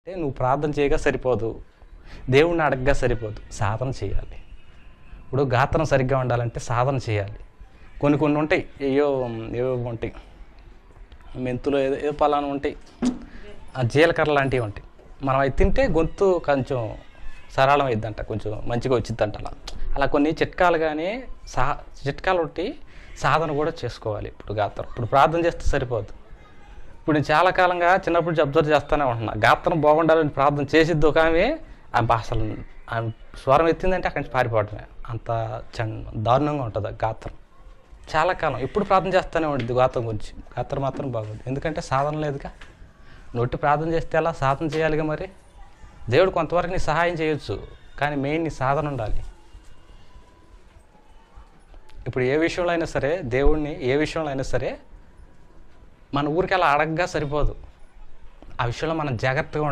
అంటే నువ్వు ప్రార్థన చేయగా సరిపోదు, దేవుణ్ణి అడగగా సరిపోదు, సాధన చేయాలి. ఇప్పుడు గాత్రం సరిగ్గా ఉండాలంటే సాధన చేయాలి. కొన్ని కొన్ని ఉంటాయి, ఏవో ఉంటాయి, మెంతులు ఏదో పలానా ఉంటాయి, జీలకర్ర లాంటివి ఉంటాయి. మనం అవి తింటే గొంతు కొంచెం సరళం అయిద్దంట, కొంచెం మంచిగా వచ్చిద్దంట. అలా కొన్ని చిట్కాలు కానీ చిట్కాలు ఉంటే సాధన కూడా చేసుకోవాలి. ఇప్పుడు గాత్రం ఇప్పుడు ప్రార్థన చేస్తే సరిపోదు. ఇప్పుడు నేను చాలా కాలంగా చిన్నప్పుడు నుంచి అబ్జర్వ్ చేస్తూనే ఉంటున్నా, గాత్రం బాగుండాలని ప్రార్థన చేసిద్దు కానీ అసలు స్వరం ఎత్తిందంటే అక్కడి నుంచి పారిపోవడమే, అంత దారుణంగా ఉంటుంది ఆ గాత్రం. చాలా కాలం ఎప్పుడు ప్రార్థన చేస్తూనే ఉంటుంది గాత్రం గురించి. గాత్రం మాత్రం బాగుంది, ఎందుకంటే సాధన లేదుగా. నొట్టి ప్రార్థన చేస్తే ఎలా, సాధన చేయాలిగా. మరి దేవుడు కొంతవరకు నీ సహాయం చేయొచ్చు, కానీ మెయిన్ నీ సాధన ఉండాలి. ఇప్పుడు ఏ విషయంలో అయినా సరే, దేవుడిని ఏ విషయంలో అయినా సరే మన ఊరికి అలా అడగగా సరిపోదు. ఆ విషయంలో మనం జాగ్రత్తగా ఉండాలి.